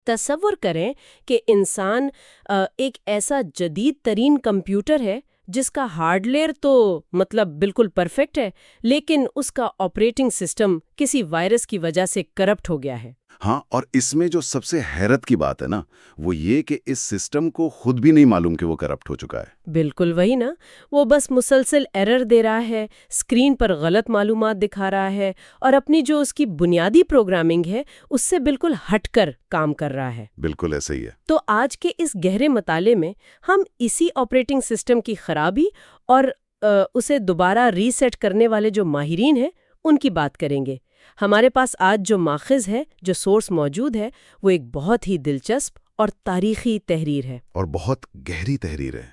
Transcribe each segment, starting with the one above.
تصور کریں کہ انسان ایک ایسا جدید ترین کمپیوٹر ہے جس کا ہارڈ ویئر تو مطلب بالکل پرفیکٹ ہے، لیکن اس کا آپریٹنگ سسٹم کسی وائرس کی وجہ سے کرپٹ ہو گیا ہے۔ ہاں، اور اس میں جو سب سے حیرت کی بات ہے نا، وہ یہ کہ اس سسٹم کو خود بھی نہیں معلوم کہ وہ کرپٹ ہو چکا ہے۔ بالکل وہی نا، وہ بس مسلسل ایرر دے رہا ہے، اسکرین پر غلط معلومات دکھا رہا ہے اور اپنی جو اس کی بنیادی پروگرامنگ ہے اس سے بالکل ہٹ کر کام کر رہا ہے۔ بالکل ایسا ہی ہے۔ تو آج کے اس گہرے مطالعے میں ہم اسی آپریٹنگ سسٹم کی خرابی اور اسے دوبارہ ری سیٹ کرنے والے جو ماہرین ہیں ان کی بات کریں گے۔ ہمارے پاس آج جو ماخذ ہے، جو سورس موجود ہے، وہ ایک بہت ہی دلچسپ اور تاریخی تحریر ہے، اور بہت گہری تحریر ہے۔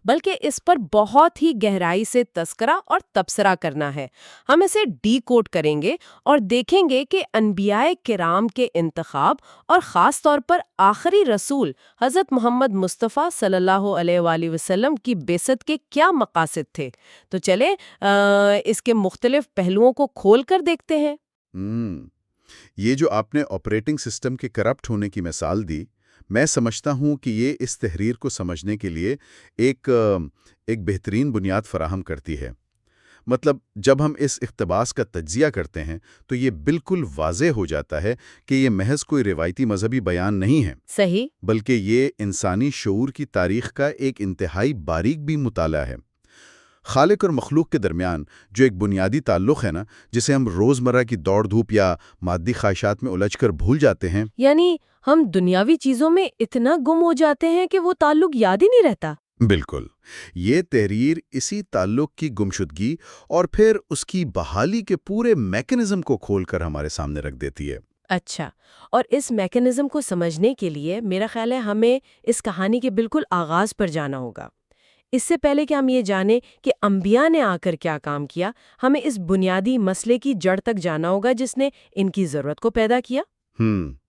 بلکہ اس پر بہت ہی گہرائی سے تذکرہ اور تبصرہ کرنا ہے۔ ہم اسے ڈی کوڈ کریں گے اور دیکھیں گے کہ انبیاء کرام کے انتخاب اور خاص طور پر آخری رسول حضرت محمد مصطفیٰ صلی اللہ علیہ وآلہ وسلم کی بعثت کے کیا مقاصد تھے۔ تو چلیں اس کے مختلف پہلوؤں کو کھول کر دیکھتے ہیں۔ یہ جو آپ نے آپریٹنگ سسٹم کے کرپٹ ہونے کی مثال دی، میں سمجھتا ہوں کہ یہ اس تحریر کو سمجھنے کے لیے ایک بہترین بنیاد فراہم کرتی ہے۔ مطلب جب ہم اس اقتباس کا تجزیہ کرتے ہیں تو یہ بالکل واضح ہو جاتا ہے کہ یہ محض کوئی روایتی مذہبی بیان نہیں ہے، صحیح، بلکہ یہ انسانی شعور کی تاریخ کا ایک انتہائی باریک بھی مطالعہ ہے۔ خالق اور مخلوق کے درمیان جو ایک بنیادی تعلق ہے نا، جسے ہم روزمرہ کی دوڑ دھوپ یا مادی خواہشات میں الجھ کر بھول جاتے ہیں۔ یعنی ہم دنیاوی چیزوں میں اتنا گم ہو جاتے ہیں کہ وہ تعلق یاد ہی نہیں رہتا۔ بالکل، یہ تحریر اسی تعلق کی گمشدگی اور پھر اس کی بحالی کے پورے میکانزم کو کھول کر ہمارے سامنے رکھ دیتی ہے۔ اچھا، اور اس میکانزم کو سمجھنے کے لیے میرا خیال ہے ہمیں اس کہانی کے بالکل آغاز پر جانا ہوگا۔ اس سے پہلے کہ ہم یہ جانیں کہ انبیاء نے آ کر کیا کام کیا، ہمیں اس بنیادی مسئلے کی جڑ تک جانا ہوگا جس نے ان کی ضرورت کو پیدا کیا۔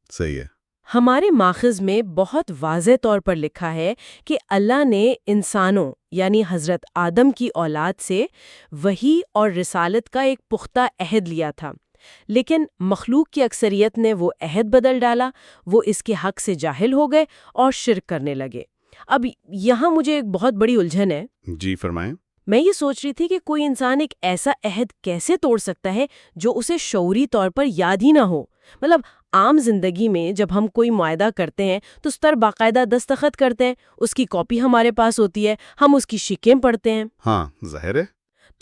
صحیح ہے۔ ہمارے ماخذ میں بہت واضح طور پر لکھا ہے کہ اللہ نے انسانوں یعنی حضرت آدم کی اولاد سے وحی اور رسالت کا ایک پختہ عہد لیا تھا، لیکن مخلوق کی اکثریت نے وہ عہد بدل ڈالا، وہ اس کے حق سے جاہل ہو گئے اور شرک کرنے لگے۔ اب یہاں مجھے ایک بہت بڑی الجھن ہے۔ جی فرمائیں۔ میں یہ سوچ رہی تھی کہ کوئی انسان ایک ایسا عہد کیسے توڑ سکتا ہے جو اسے شعوری طور پر یاد ہی نہ ہو۔ مطلب عام زندگی میں جب ہم کوئی معاہدہ کرتے ہیں تو اس پر باقاعدہ دستخط کرتے ہیں، اس کی کاپی ہمارے پاس ہوتی ہے، ہم اس کی شکیں پڑھتے ہیں۔ ہاں ظاہر ہے۔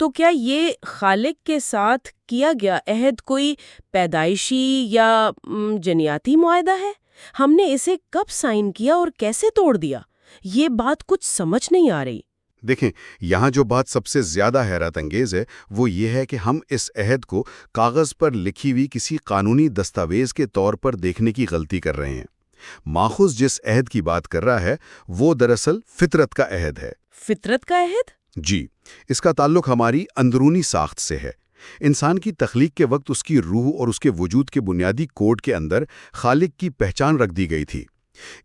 تو کیا یہ خالق کے ساتھ کیا گیا عہد کوئی پیدائشی یا جنیاتی معاہدہ ہے؟ ہم نے اسے کب سائن کیا اور کیسے توڑ دیا؟ یہ بات کچھ سمجھ نہیں آ رہی۔ دیکھیں، یہاں جو بات سب سے زیادہ حیرت انگیز ہے وہ یہ ہے کہ ہم اس عہد کو کاغذ پر لکھی ہوئی کسی قانونی دستاویز کے طور پر دیکھنے کی غلطی کر رہے ہیں۔ ماخذ جس عہد کی بات کر رہا ہے وہ دراصل فطرت کا عہد ہے۔ فطرت کا عہد؟ جی، اس کا تعلق ہماری اندرونی ساخت سے ہے۔ انسان کی تخلیق کے وقت اس کی روح اور اس کے وجود کے بنیادی کوڈ کے اندر خالق کی پہچان رکھ دی گئی تھی۔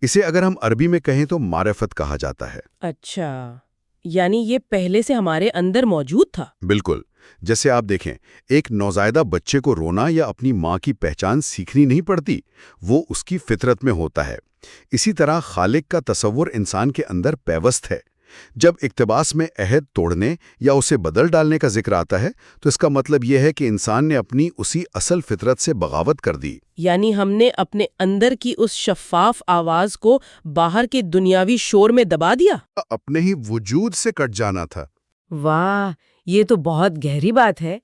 اسے اگر ہم عربی میں کہیں تو معرفت کہا جاتا ہے۔ اچھا، یعنی یہ پہلے سے ہمارے اندر موجود تھا؟ بالکل۔ جیسے آپ دیکھیں، ایک نوزائیدہ بچے کو رونا یا اپنی ماں کی پہچان سیکھنی نہیں پڑتی، وہ اس کی فطرت میں ہوتا ہے۔ اسی طرح خالق کا تصور انسان کے اندر پیوست ہے۔ جب اقتباس میں عہد توڑنے یا اسے بدل ڈالنے کا ذکر آتا ہے تو اس کا مطلب یہ ہے کہ انسان نے اپنی اسی اصل فطرت سے بغاوت کر دی۔ یعنی ہم نے اپنے اندر کی اس شفاف آواز کو باہر کے دنیاوی شور میں دبا دیا، اپنے ہی وجود سے کٹ جانا تھا۔ واہ، یہ تو بہت گہری بات ہے۔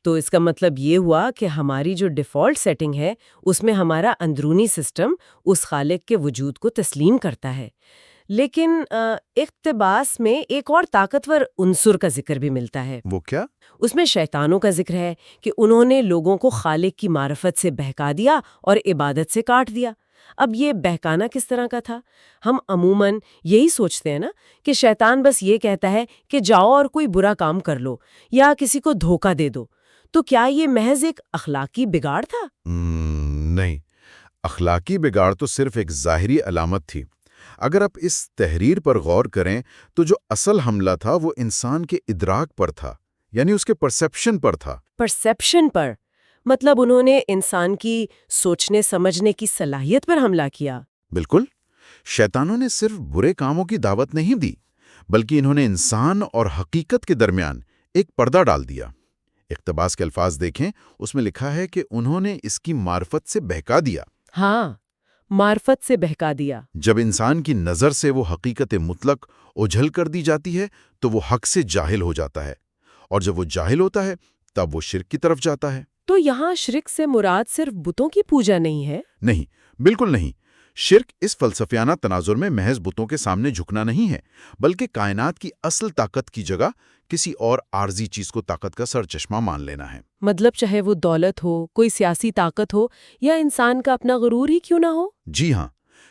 تو اس کا مطلب یہ ہوا کہ ہماری جو ڈیفالٹ سیٹنگ ہے اس میں ہمارا اندرونی سسٹم اس خالق کے وجود کو تسلیم کرتا ہے، لیکن اقتباس میں ایک اور طاقتور عنصر کا ذکر بھی ملتا ہے۔ وہ کیا؟ اس میں شیطانوں کا ذکر ہے کہ انہوں نے لوگوں کو خالق کی معرفت سے بہکا دیا اور عبادت سے کاٹ دیا۔ اب یہ بہکانا کس طرح کا تھا؟ ہم عموماً یہی سوچتے ہیں نا کہ شیطان بس یہ کہتا ہے کہ جاؤ اور کوئی برا کام کر لو یا کسی کو دھوکہ دے دو۔ تو کیا یہ محض ایک اخلاقی بگاڑ تھا؟ نہیں، اخلاقی بگاڑ تو صرف ایک ظاہری علامت تھی۔ اگر آپ اس تحریر پر غور کریں تو جو اصل حملہ تھا وہ انسان کے ادراک پر تھا، یعنی اس کے پرسیپشن پر تھا۔ پرسیپشن پر؟ مطلب انہوں نے انسان کی سوچنے سمجھنے کی صلاحیت پر حملہ کیا۔ بالکل، شیطانوں نے صرف برے کاموں کی دعوت نہیں دی، بلکہ انہوں نے انسان اور حقیقت کے درمیان ایک پردہ ڈال دیا۔ اقتباس کے الفاظ دیکھیں، اس میں لکھا ہے کہ انہوں نے اس کی معرفت سے بہکا دیا۔ ہاں، معرفت سے بہکا دیا۔ جب انسان کی نظر سے وہ حقیقت مطلق اجھل کر دی جاتی ہے تو وہ حق سے جاہل ہو جاتا ہے، اور جب وہ جاہل ہوتا ہے تب وہ شرک کی طرف جاتا ہے۔ تو یہاں شرک سے مراد صرف بتوں کی پوجا نہیں ہے؟ نہیں، بالکل نہیں۔ شرک اس فلسفیانہ تناظر میں محض بتوں کے سامنے جھکنا نہیں ہے، بلکہ کائنات کی اصل طاقت کی جگہ کسی اور عارضی چیز کو طاقت کا سرچشمہ مان لینا ہے۔ مطلب چاہے وہ دولت ہو، کوئی سیاسی طاقت ہو، یا انسان کا اپنا غرور ہی کیوں نہ ہو۔ جی ہاں،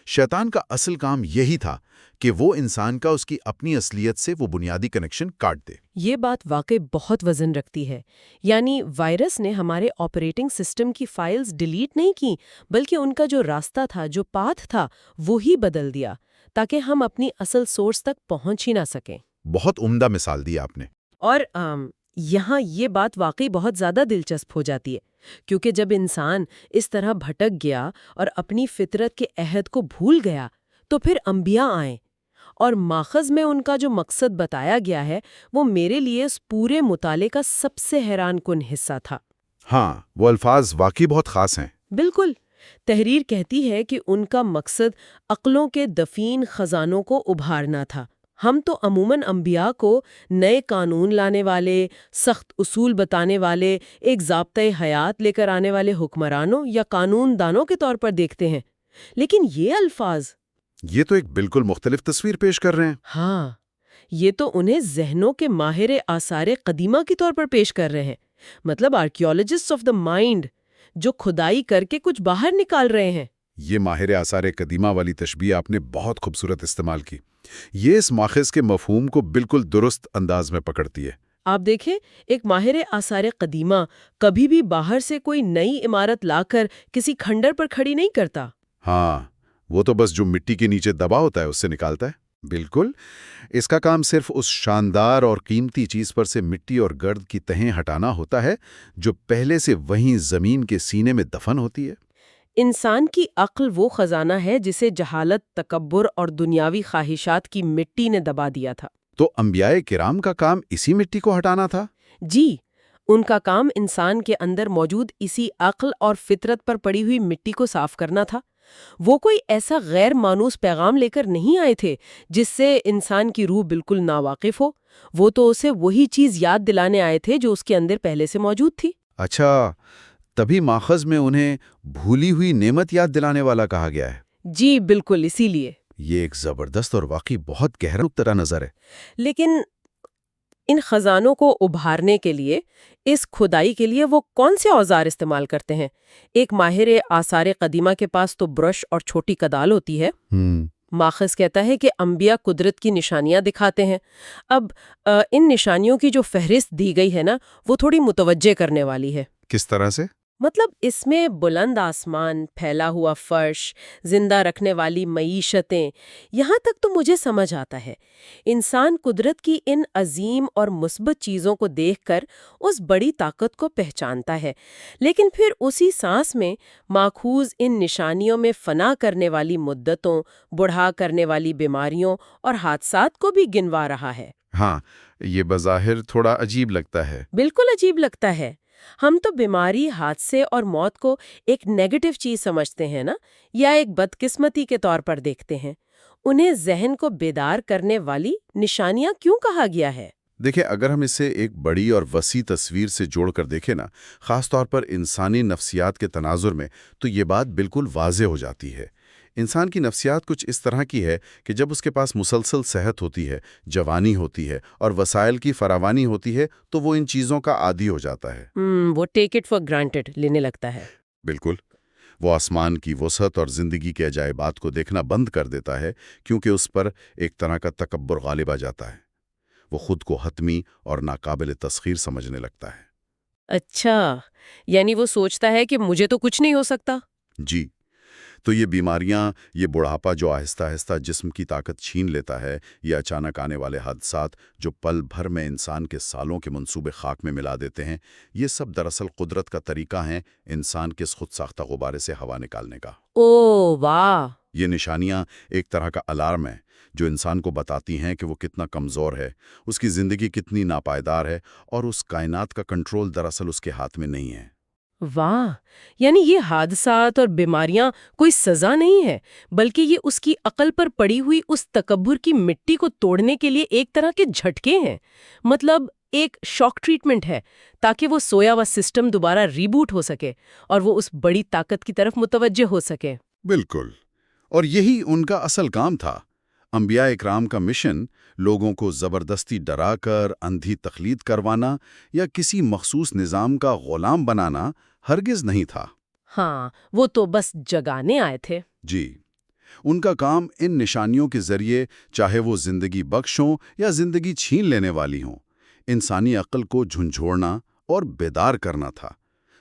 شیطان کا اصل کام یہی تھا کہ وہ انسان کا اس کی اپنی اصلیت سے وہ بنیادی کنیکشن کاٹ دے۔ یہ بات واقعی بہت وزن رکھتی ہے۔ یعنی وائرس نے ہمارے آپریٹنگ سسٹم کی فائلز ڈیلیٹ نہیں کی، بلکہ ان کا جو راستہ تھا، جو پاتھ تھا، وہی بدل دیا، تاکہ ہم اپنی اصل سورس تک پہنچ ہی نہ سکیں۔ بہت عمدہ مثال دی آپ نے۔ اور یہاں یہ بات واقعی بہت زیادہ دلچسپ ہو جاتی ہے، کیونکہ جب انسان اس طرح بھٹک گیا اور اپنی فطرت کے عہد کو بھول گیا تو پھر انبیاء آئیں، اور ماخذ میں ان کا جو مقصد بتایا گیا ہے وہ میرے لیے اس پورے مطالعے کا سب سے حیران کن حصہ تھا۔ ہاں، وہ الفاظ واقعی بہت خاص ہیں۔ بالکل، تحریر کہتی ہے کہ ان کا مقصد عقلوں کے دفین خزانوں کو ابھارنا تھا۔ ہم تو عموماً انبیاء کو نئے قانون لانے والے، سخت اصول بتانے والے، ایک ضابطۂ حیات لے کر آنے والے حکمرانوں یا قانون دانوں کے طور پر دیکھتے ہیں، لیکن یہ الفاظ، یہ تو ایک بالکل مختلف تصویر پیش کر رہے ہیں۔ ہاں، یہ تو انہیں ذہنوں کے ماہر آثار قدیمہ کے طور پر پیش کر رہے ہیں، مطلب آرکیولوجسٹ آف دا مائنڈ، جو کھدائی کر کے کچھ باہر نکال رہے ہیں۔ یہ ماہر آثار قدیمہ والی تشبیہ آپ نے بہت خوبصورت استعمال کی۔ یہ اس ماخذ کے مفہوم کو بالکل درست انداز میں پکڑتی ہے۔ آپ دیکھیں، ایک ماہر آثار قدیمہ کبھی بھی باہر سے کوئی نئی عمارت لا کر کسی کھنڈر پر کھڑی نہیں کرتا۔ ہاں، وہ تو بس جو مٹی کے نیچے دبا ہوتا ہے اس سے نکالتا ہے۔ بالکل، اس کا کام صرف اس شاندار اور قیمتی چیز پر سے مٹی اور گرد کی تہیں ہٹانا ہوتا ہے جو پہلے سے وہیں زمین کے سینے میں دفن ہوتی ہے۔ انسان کی عقل وہ خزانہ ہے جسے جہالت، تکبر اور دنیاوی خواہشات کی مٹی نے دبا دیا تھا۔ تو انبیاء کرام کا کام اسی مٹی کو ہٹانا تھا؟ جی، ان کا کام انسان کے اندر موجود اسی عقل اور فطرت پر پڑی ہوئی مٹی کو صاف کرنا تھا۔ وہ کوئی ایسا غیر مانوس پیغام لے کر نہیں آئے تھے جس سے انسان کی روح بالکل ناواقف ہو، وہ تو اسے وہی چیز یاد دلانے آئے تھے جو اس کے اندر پہلے سے موجود تھی۔ اچھا، تبھی ماخذ میں انہیں بھولی ہوئی نعمت یاد دلانے والا کہا گیا ہے۔ جی بالکل، اسی لیے۔ یہ ایک زبردست اور واقعی بہت گہرا نقطہ نظر ہے۔ لیکن ان خزانوں کو ابھارنے کے لیے، اس کھدائی کے لیے وہ کون سے اوزار استعمال کرتے ہیں؟ ایک ماہر آثار قدیمہ کے پاس تو برش اور چھوٹی کدال ہوتی ہے۔ ماخذ کہتا ہے کہ انبیاء قدرت کی نشانیاں دکھاتے ہیں۔ اب ان نشانیوں کی جو فہرست دی گئی ہے نا، وہ تھوڑی متوجہ کرنے والی ہے۔ کس طرح سے؟ مطلب اس میں بلند آسمان، پھیلا ہوا فرش، زندہ رکھنے والی معیشتیں، یہاں تک تو مجھے سمجھ آتا ہے۔ انسان قدرت کی ان عظیم اور مثبت چیزوں کو دیکھ کر اس بڑی طاقت کو پہچانتا ہے، لیکن پھر اسی سانس میں ماخوذ ان نشانیوں میں فنا کرنے والی مدتوں، بڑھا کرنے والی بیماریوں اور حادثات کو بھی گنوا رہا ہے۔ ہاں، یہ بظاہر تھوڑا عجیب لگتا ہے۔ بالکل عجیب لگتا ہے۔ ہم تو بیماری، حادثے اور موت کو ایک نیگیٹو چیز سمجھتے ہیں نا، یا ایک بدقسمتی کے طور پر دیکھتے ہیں۔ انہیں ذہن کو بیدار کرنے والی نشانیاں کیوں کہا گیا ہے؟ دیکھیں، اگر ہم اسے ایک بڑی اور وسیع تصویر سے جوڑ کر دیکھیں نا، خاص طور پر انسانی نفسیات کے تناظر میں، تو یہ بات بالکل واضح ہو جاتی ہے۔ انسان کی نفسیات کچھ اس طرح کی ہے کہ جب اس کے پاس مسلسل صحت ہوتی ہے، جوانی ہوتی ہے اور وسائل کی فراوانی ہوتی ہے تو وہ ان چیزوں کا عادی ہو جاتا ہے۔ وہ ٹیک اٹ فار گرانٹڈ لینے لگتا ہے۔ بالکل، وہ آسمان کی وسعت اور زندگی کے عجائبات کو دیکھنا بند کر دیتا ہے، کیونکہ اس پر ایک طرح کا تکبر غالب آ جاتا ہے۔ وہ خود کو حتمی اور ناقابل تسخیر سمجھنے لگتا ہے۔ اچھا، یعنی وہ سوچتا ہے کہ مجھے تو کچھ نہیں ہو سکتا۔ جی، تو یہ بیماریاں، یہ بڑھاپا جو آہستہ آہستہ جسم کی طاقت چھین لیتا ہے، یہ اچانک آنے والے حادثات جو پل بھر میں انسان کے سالوں کے منصوبے خاک میں ملا دیتے ہیں، یہ سب دراصل قدرت کا طریقہ ہیں انسان کے اس خود ساختہ غبارے سے ہوا نکالنے کا۔ او واہ! یہ نشانیاں ایک طرح کا الارم ہے جو انسان کو بتاتی ہیں کہ وہ کتنا کمزور ہے، اس کی زندگی کتنی ناپائیدار ہے، اور اس کائنات کا کنٹرول دراصل اس کے ہاتھ میں نہیں ہے۔ واہ! یعنی یہ حادثات اور بیماریاں کوئی سزا نہیں ہے، بلکہ یہ اس کی عقل پر پڑی ہوئی اس تکبر کی مٹی کو توڑنے کے لیے ایک طرح کے جھٹکے ہیں۔ مطلب ایک شاک ٹریٹمنٹ ہے تاکہ وہ سویا ہوا سسٹم دوبارہ ریبوٹ ہو سکے اور وہ اس بڑی طاقت کی طرف متوجہ ہو سکے۔ بالکل، اور یہی ان کا اصل کام تھا۔ انبیاء اکرام کا مشن لوگوں کو زبردستی ڈرا کر اندھی تقلید کروانا یا کسی مخصوص نظام کا غلام بنانا ہرگز نہیں تھا۔ ہاں، وہ تو بس جگانے آئے تھے۔ جی، ان کا کام ان نشانیوں کے ذریعے، چاہے وہ زندگی بخش ہوں یا زندگی چھین لینے والی ہوں، انسانی عقل کو جھنجھوڑنا اور بیدار کرنا تھا،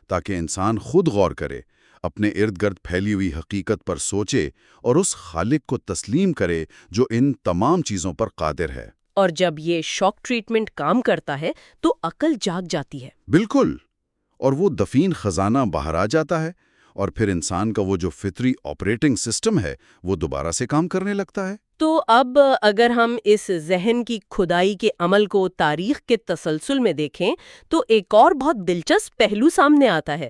تاکہ انسان خود غور کرے، اپنے ارد گرد پھیلی ہوئی حقیقت پر سوچے اور اس خالق کو تسلیم کرے جو ان تمام چیزوں پر قادر ہے۔ اور جب یہ شاک ٹریٹمنٹ کام کرتا ہے تو عقل جاگ جاتی ہے۔ بالکل، اور وہ دفین خزانہ باہر آ جاتا ہے، اور پھر انسان کا وہ جو فطری آپریٹنگ سسٹم ہے وہ دوبارہ سے کام کرنے لگتا ہے۔ تو اب اگر ہم اس ذہن کی کھدائی کے عمل کو تاریخ کے تسلسل میں دیکھیں تو ایک اور بہت دلچسپ پہلو سامنے آتا ہے۔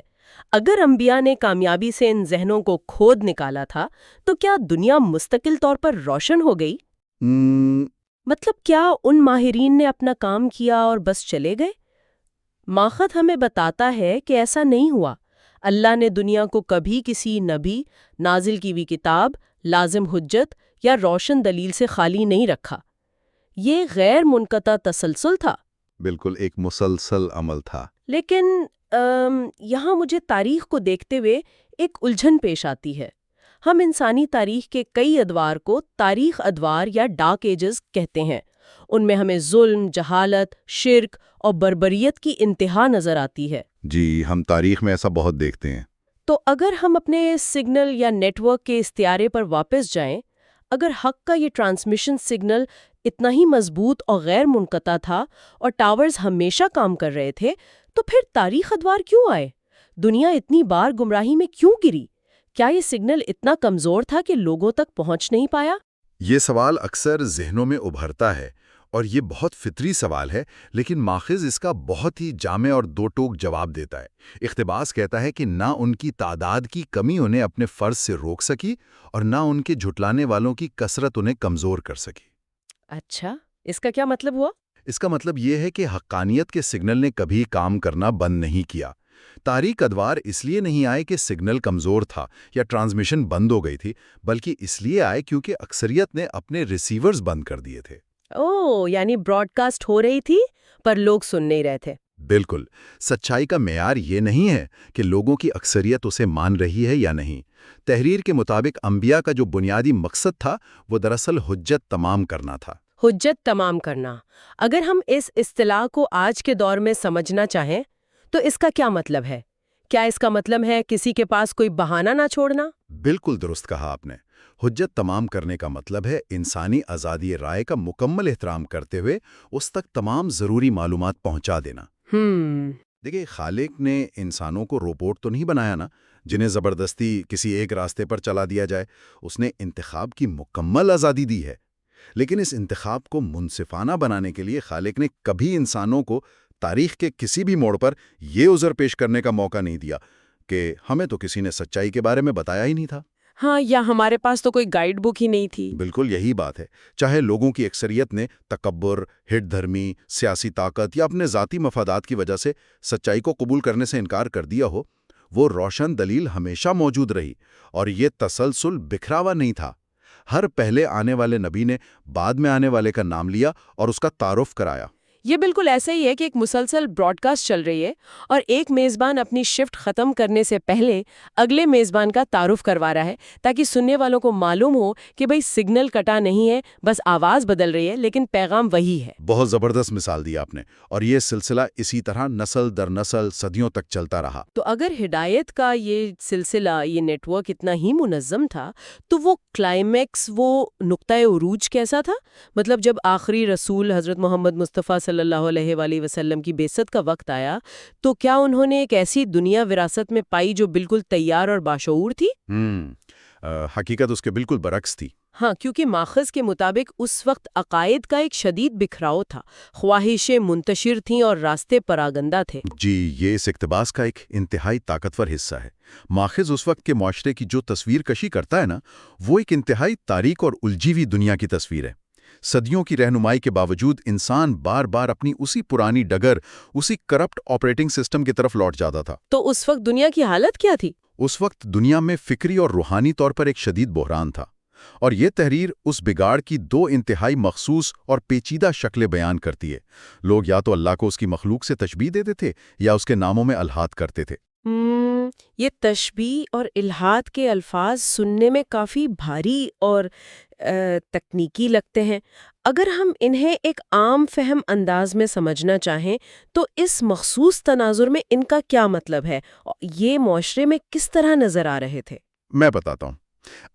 اگر انبیاء نے کامیابی سے ان ذہنوں کو کھود نکالا تھا تو کیا دنیا مستقل طور پر روشن ہو گئی؟ مطلب کیا ان ماہرین نے اپنا کام کیا اور بس چلے گئے؟ ماخذ ہمیں بتاتا ہے کہ ایسا نہیں ہوا۔ اللہ نے دنیا کو کبھی کسی نبی، نازل کی ہوئی کتاب، لازم حجت یا روشن دلیل سے خالی نہیں رکھا۔ یہ غیر منقطع تسلسل تھا۔ بالکل، ایک مسلسل عمل تھا۔ لیکن یہاں مجھے تاریخ کو دیکھتے ہوئے ایک الجھن پیش آتی ہے۔ ہم انسانی تاریخ کے کئی ادوار کو تاریخ ادوار یا ڈارک ایجز کہتے ہیں۔ ان میں ہمیں ظلم، جہالت، شرک اور بربریت کی انتہا نظر آتی ہے۔ جی، ہم تاریخ میں ایسا بہت دیکھتے ہیں۔ تو اگر ہم اپنے سگنل یا نیٹ ورک کے استعارے پر واپس جائیں، اگر حق کا یہ ٹرانسمیشن سگنل اتنا ہی مضبوط اور غیر منقطع تھا اور ٹاورز ہمیشہ کام کر رہے تھے، تو پھر تاریخ ادوار کیوں آئے؟ دنیا اتنی بار گمراہی میں کیوں گری؟ کیا یہ سگنل اتنا کمزور تھا کہ لوگوں تک پہنچ نہیں پایا؟ یہ سوال اکثر ذہنوں میں ابھرتا ہے، اور یہ بہت فطری سوال ہے، لیکن ماخذ اس کا بہت ہی جامع اور دو ٹوک جواب دیتا ہے۔ اقتباس کہتا ہے کہ نہ ان کی تعداد کی کمی انہیں اپنے فرض سے روک سکی، اور نہ ان کے جھٹلانے والوں کی کثرت انہیں کمزور کر سکی۔ اچھا، اس کا کیا مطلب ہوا؟ اس کا مطلب یہ ہے کہ حقانیت کے سگنل نے کبھی کام کرنا بند نہیں کیا۔ تاریخ ادوار اس لیے نہیں آئے کہ سگنل کمزور تھا یا ٹرانسمیشن بند ہو گئی تھی، بلکہ اس لیے آئے کیونکہ اکثریت نے اپنے ریسیورز بند کر دیے تھے۔ یعنی براڈ کاسٹ ہو رہی تھی پر لوگ سن نہیں رہے تھے۔ بالکل، سچائی کا معیار یہ نہیں ہے کہ لوگوں کی اکثریت اسے مان رہی ہے یا نہیں۔ تحریر کے مطابق انبیاء کا جو بنیادی مقصد تھا وہ دراصل حجت تمام کرنا تھا۔ حجت تمام کرنا۔ اگر ہم اس اصطلاح کو آج کے دور میں سمجھنا چاہیں تو اس کا کیا مطلب ہے؟ کیا اس کا مطلب ہے کسی کے پاس کوئی بہانہ نہ چھوڑنا؟ بالکل درست کہا آپ نے۔ حجت تمام کرنے کا مطلب ہے انسانی آزادی رائے کا مکمل احترام کرتے ہوئے اس تک تمام ضروری معلومات پہنچا دینا۔ دیکھیں، خالق نے انسانوں کو روبوٹ تو نہیں بنایا نا جنہیں زبردستی کسی ایک راستے پر چلا دیا جائے۔ اس نے انتخاب کی مکمل آزادی دی ہے، لیکن اس انتخاب کو منصفانہ بنانے کے لیے خالق نے کبھی انسانوں کو تاریخ کے کسی بھی موڑ پر یہ عذر پیش کرنے کا موقع نہیں دیا کہ ہمیں تو کسی نے سچائی کے بارے میں بتایا ہی نہیں تھا۔ ہاں، یا ہمارے پاس تو کوئی گائیڈ بک ہی نہیں تھی۔ بالکل یہی بات ہے۔ چاہے لوگوں کی اکثریت نے تکبر، ہٹ دھرمی، سیاسی طاقت یا اپنے ذاتی مفادات کی وجہ سے سچائی کو قبول کرنے سے انکار کر دیا ہو، وہ روشن دلیل ہمیشہ موجود رہی، اور یہ تسلسل بکھرا ہوا نہیں تھا۔ ہر پہلے آنے والے نبی نے بعد میں آنے والے کا نام لیا اور اس کا تعارف کرایا۔ یہ بالکل ایسا ہی ہے کہ ایک مسلسل براڈ کاسٹ چل رہی ہے اور ایک میزبان اپنی شفٹ ختم کرنے سے پہلے اگلے میزبان کا تعارف کروا رہا ہے تاکہ سننے والوں کو معلوم ہو کہ بھئی سگنل کٹا نہیں ہے، بس آواز بدل رہی ہے لیکن پیغام وہی ہے۔ بہت زبردست مثال دی آپ نے، اور یہ سلسلہ اسی طرح نسل در نسل صدیوں تک چلتا رہا۔ تو اگر ہدایت کا یہ سلسلہ، یہ نیٹ ورک اتنا ہی منظم تھا تو وہ کلائمیکس، وہ نقطۂ عروج کیسا تھا؟ مطلب جب آخری رسول حضرت محمد مصطفیٰ صلی اللہ علیہ وآلہ وسلم کی بعثت کا وقت آیا تو کیا انہوں نے ایک ایسی دنیا وراثت میں پائی جو بالکل تیار اور باشعور تھی؟ حقیقت اس کے بالکل برعکس تھی۔ ہاں، کیونکہ ماخذ کے مطابق اس وقت عقائد کا ایک شدید بکھراؤ تھا، خواہشیں منتشر تھیں اور راستے پراگندہ تھے۔ جی، یہ اس اقتباس کا ایک انتہائی طاقتور حصہ ہے۔ ماخذ اس وقت کے معاشرے کی جو تصویر کشی کرتا ہے نا، وہ ایک انتہائی تاریک اور الجھی ہوئی دنیا کی تصویر ہے۔ صدیوں کی رہنمائی کے باوجود انسان بار بار اپنی اسی پرانی ڈگر، اسی کرپٹ آپریٹنگ سسٹم کی طرف لوٹ جاتا تھا۔ تو اس وقت دنیا کی حالت کیا تھی؟ اس وقت دنیا میں فکری اور روحانی طور پر ایک شدید بحران تھا، اور یہ تحریر اس بگاڑ کی دو انتہائی مخصوص اور پیچیدہ شکلیں بیان کرتی ہے۔ لوگ یا تو اللہ کو اس کی مخلوق سے تشبیہ دیتے تھے یا اس کے ناموں میں الحاد کرتے تھے۔ یہ تشبیہ اور الحاد کے الفاظ سننے میں کافی بھاری اور تکنیکی لگتے ہیں۔ اگر ہم انہیں ایک عام فہم انداز میں سمجھنا چاہیں تو اس مخصوص تناظر میں ان کا کیا مطلب ہے؟ یہ معاشرے میں کس طرح نظر آ رہے تھے؟ میں بتاتا ہوں۔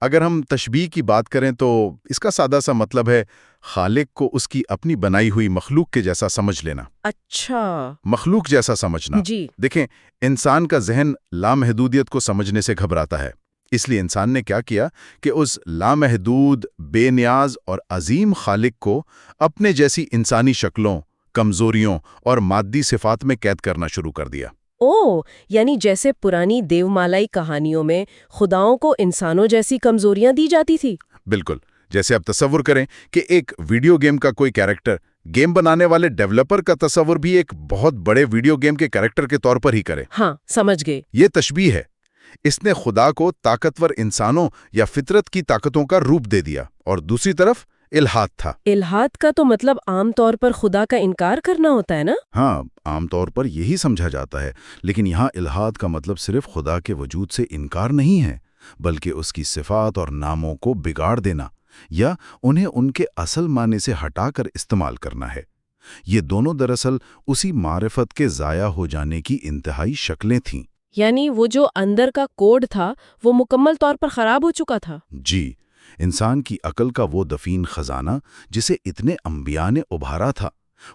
اگر ہم تشبیہ کی بات کریں تو اس کا سادہ سا مطلب ہے خالق کو اس کی اپنی بنائی ہوئی مخلوق کے جیسا سمجھ لینا۔ اچھا، مخلوق جیسا سمجھنا۔ جی، دیکھیں، انسان کا ذہن لامحدودیت کو سمجھنے سے گھبراتا ہے۔ اس لیے انسان نے کیا کیا کہ اس لامحدود، بے نیاز اور عظیم خالق کو اپنے جیسی انسانی شکلوں، کمزوریوں اور مادی صفات میں قید کرنا شروع کر دیا۔ یعنی جیسے پرانی دیو مالائی کہانیوں میں خداؤں کو انسانوں جیسی کمزوریاں دی جاتی تھی۔ بالکل، جیسے آپ تصور کریں کہ ایک ویڈیو گیم کا کوئی کیریکٹر گیم بنانے والے ڈیولپر کا تصور بھی ایک بہت بڑے ویڈیو گیم کے کیریکٹر کے طور پر ہی کرے۔ ہاں، سمجھ گئے۔ یہ تشبیہ ہے۔ اس نے خدا کو طاقتور انسانوں یا فطرت کی طاقتوں کا روپ دے دیا، اور دوسری طرف الحاد تھا۔ الحاد کا تو مطلب عام طور پر خدا کا انکار کرنا ہوتا ہے نا؟ ہاں، عام طور پر یہی سمجھا جاتا ہے، لیکن یہاں الحاد کا مطلب صرف خدا کے وجود سے انکار نہیں ہے، بلکہ اس کی صفات اور ناموں کو بگاڑ دینا یا انہیں ان کے اصل معنی سے ہٹا کر استعمال کرنا ہے۔ یہ دونوں دراصل اسی معرفت کے ضائع ہو جانے کی انتہائی شکلیں تھیں۔ یعنی وہ جو اندر کا کوڈ تھا وہ مکمل طور پر خراب ہو چکا تھا۔ جی، انسان کی عقل کا وہ دفین خزانہ جسے اتنے انبیاء نے ابھارا تھا،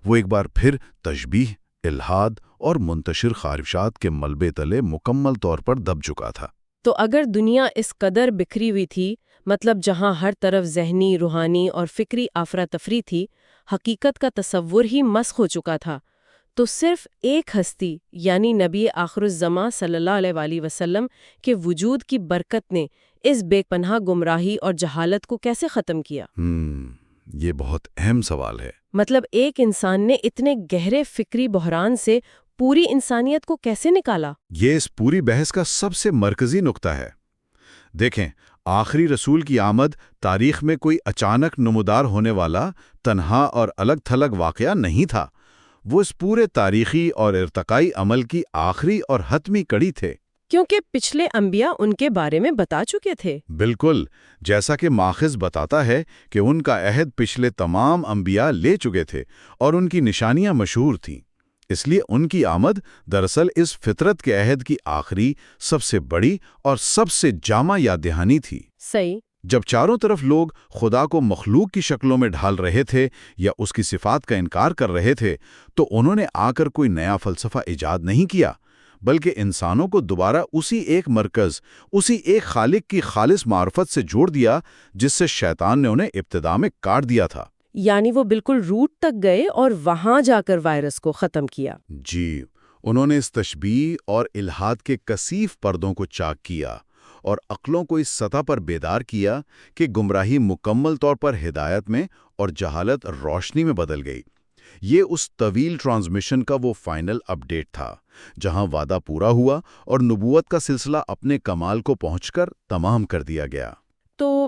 وہ ایک بار پھر تشبیہ، الحاد اور منتشر خواہشات کے ملبے تلے مکمل طور پر دب چکا تھا۔ تو اگر دنیا اس قدر بکھری ہوئی تھی، مطلب جہاں ہر طرف ذہنی، روحانی اور فکری افراتفری تھی، حقیقت کا تصور ہی مسخ ہو چکا تھا، تو صرف ایک ہستی یعنی نبی آخر الزماں صلی اللہ علیہ وآلہ وسلم کے وجود کی برکت نے اس بے پناہ گمراہی اور جہالت کو کیسے ختم کیا؟ یہ بہت اہم سوال ہے۔ مطلب ایک انسان نے اتنے گہرے فکری بحران سے پوری انسانیت کو کیسے نکالا؟ یہ اس پوری بحث کا سب سے مرکزی نقطہ ہے۔ دیکھیں، آخری رسول کی آمد تاریخ میں کوئی اچانک نمودار ہونے والا تنہا اور الگ تھلگ واقعہ نہیں تھا۔ وہ اس پورے تاریخی اور ارتقائی عمل کی آخری اور حتمی کڑی تھے۔ کیونکہ پچھلے انبیاء ان کے بارے میں بتا چکے تھے۔ بالکل، جیسا کہ ماخذ بتاتا ہے کہ ان کا عہد پچھلے تمام انبیاء لے چکے تھے اور ان کی نشانیاں مشہور تھیں۔ اس لیے ان کی آمد دراصل اس فطرت کے عہد کی آخری، سب سے بڑی اور سب سے جامع یاد دہانی تھی۔ صحیح۔ جب چاروں طرف لوگ خدا کو مخلوق کی شکلوں میں ڈھال رہے تھے یا اس کی صفات کا انکار کر رہے تھے، تو انہوں نے آ کر کوئی نیا فلسفہ ایجاد نہیں کیا، بلکہ انسانوں کو دوبارہ اسی ایک مرکز، اسی ایک خالق کی خالص معرفت سے جوڑ دیا جس سے شیطان نے انہیں ابتدا میں کاٹ دیا تھا۔ یعنی وہ بالکل روٹ تک گئے اور وہاں جا کر وائرس کو ختم کیا۔ جی، انہوں نے اس تشبیہ اور الحاد کے کثیف پردوں کو چاک کیا اور عقلوں کو اس سطح پر بیدار کیا کہ گمراہی مکمل طور پر ہدایت میں اور جہالت روشنی میں بدل گئی۔ یہ اس طویل ٹرانسمیشن کا وہ فائنل اپ ڈیٹ تھا جہاں وعدہ پورا ہوا اور نبوت کا سلسلہ اپنے کمال کو پہنچ کر تمام کر دیا گیا۔ تو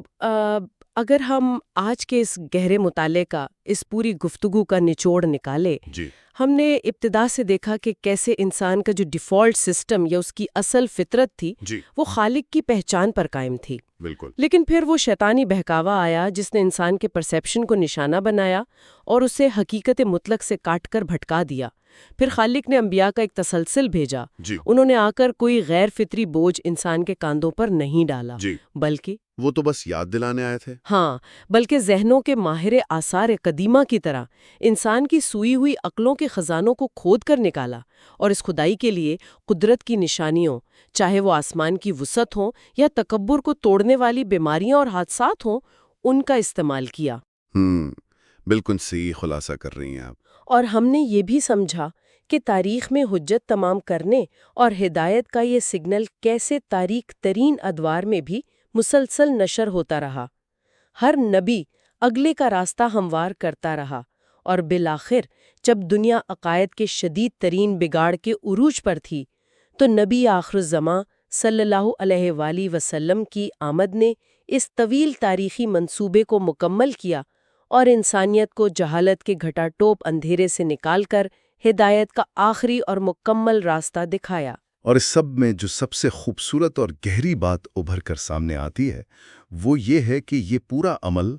اگر ہم آج کے اس گہرے مطالعے کا، اس پوری گفتگو کا نچوڑ نکالے، جی ہم نے ابتدا سے دیکھا کہ کیسے انسان کا جو ڈیفالٹ سسٹم یا اس کی اصل فطرت تھی جی وہ خالق کی پہچان پر قائم تھی، بالکل لیکن پھر وہ شیطانی بہکاوا آیا جس نے انسان کے پرسیپشن کو نشانہ بنایا اور اسے حقیقت مطلق سے کاٹ کر بھٹکا دیا۔ پھر خالق نے انبیاء کا ایک تسلسل بھیجا، جی انہوں نے آ کر کوئی غیر فطری بوجھ انسان کے کاندھوں پر نہیں ڈالا، جی بلکہ وہ تو بس یاد دلانے آئے تھے۔ بلکہ ذہنوں کے ماہر آثار قدیمہ کی طرح انسان کی سوئی ہوئی عقلوں کے خزانوں کو کھود کر نکالا اور اس کھدائی کے لیے قدرت کی نشانیوں، چاہے وہ آسمان کی وسعت ہوں یا تکبر کو توڑنے والی بیماریاں اور حادثات ہوں، ان کا استعمال کیا۔ بالکل صحیح خلاصہ کر رہی ہیں آپ۔ اور ہم نے یہ بھی سمجھا کہ تاریخ میں حجت تمام کرنے اور ہدایت کا یہ سگنل کیسے تاریک ترین ادوار میں بھی مسلسل نشر ہوتا رہا۔ ہر نبی اگلے کا راستہ ہموار کرتا رہا اور بالآخر جب دنیا عقائد کے شدید ترین بگاڑ کے عروج پر تھی تو نبی آخر الزماں صلی اللہ علیہ وآلہ وسلم کی آمد نے اس طویل تاریخی منصوبے کو مکمل کیا اور انسانیت کو جہالت کے گھٹا ٹوپ اندھیرے سے نکال کر ہدایت کا آخری اور مکمل راستہ دکھایا۔ اور اس سب میں جو سب سے خوبصورت اور گہری بات ابھر کر سامنے آتی ہے وہ یہ ہے کہ یہ پورا عمل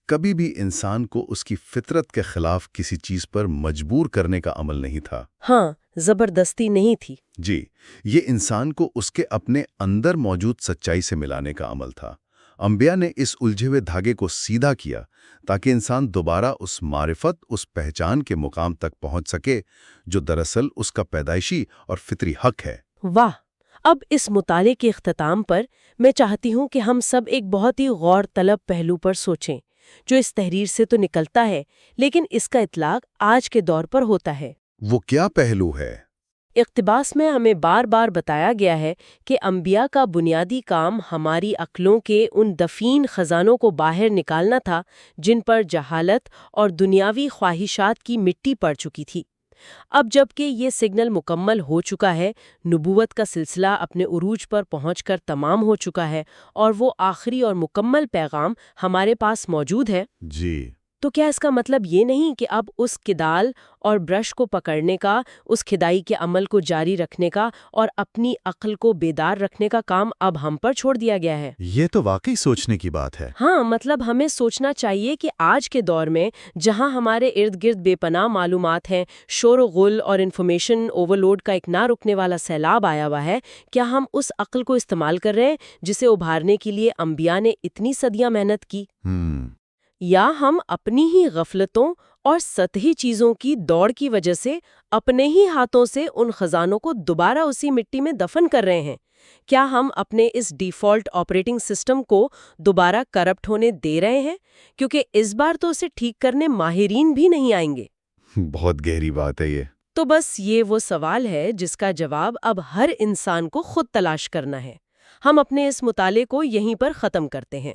کبھی بھی انسان کو اس کی فطرت کے خلاف کسی چیز پر مجبور کرنے کا عمل نہیں تھا۔ زبردستی نہیں تھی۔ جی، یہ انسان کو اس کے اپنے اندر موجود سچائی سے ملانے کا عمل تھا۔ انبیاء نے اس الجھے ہوئے دھاگے کو سیدھا کیا تاکہ انسان دوبارہ اس معرفت، اس پہچان کے مقام تک پہنچ سکے جو دراصل اس کا پیدائشی اور فطری حق ہے۔ واہ! اب اس مطالعے کے اختتام پر میں چاہتی ہوں کہ ہم سب ایک بہت ہی غور طلب پہلو پر سوچیں جو اس تحریر سے تو نکلتا ہے لیکن اس کا اطلاق آج کے دور پر ہوتا ہے۔ وہ کیا پہلو ہے؟ اقتباس میں ہمیں بار بار بتایا گیا ہے کہ انبیاء کا بنیادی کام ہماری عقلوں کے ان دفین خزانوں کو باہر نکالنا تھا جن پر جہالت اور دنیاوی خواہشات کی مٹی پڑ چکی تھی۔ اب جب کہ یہ سگنل مکمل ہو چکا ہے، نبوت کا سلسلہ اپنے عروج پر پہنچ کر تمام ہو چکا ہے اور وہ آخری اور مکمل پیغام ہمارے پاس موجود ہے، جی، تو کیا اس کا مطلب یہ نہیں کہ اب اس کدال اور برش کو پکڑنے کا، اس کھدائی کے عمل کو جاری رکھنے کا اور اپنی عقل کو بیدار رکھنے کا کام اب ہم پر چھوڑ دیا گیا ہے؟ یہ تو واقعی سوچنے کی بات ہے۔ مطلب ہمیں سوچنا چاہیے کہ آج کے دور میں جہاں ہمارے ارد گرد بے پناہ معلومات ہیں، شور و غل اور انفارمیشن اوورلوڈ کا ایک نہ رکنے والا سیلاب آیا ہوا ہے، کیا ہم اس عقل کو استعمال کر رہے ہیں جسے ابھارنے کے لیے انبیاء نے اتنی صدیاں محنت کی؟ یا ہم اپنی ہی غفلتوں اور سطحی چیزوں کی دوڑ کی وجہ سے اپنے ہی ہاتھوں سے ان خزانوں کو دوبارہ اسی مٹی میں دفن کر رہے ہیں؟ کیا ہم اپنے اس ڈیفالٹ آپریٹنگ سسٹم کو دوبارہ کرپٹ ہونے دے رہے ہیں؟ کیونکہ اس بار تو اسے ٹھیک کرنے ماہرین بھی نہیں آئیں گے۔ بہت گہری بات ہے یہ۔ تو بس یہ وہ سوال ہے جس کا جواب اب ہر انسان کو خود تلاش کرنا ہے۔ ہم اپنے اس مطالعے کو یہیں پر ختم کرتے ہیں۔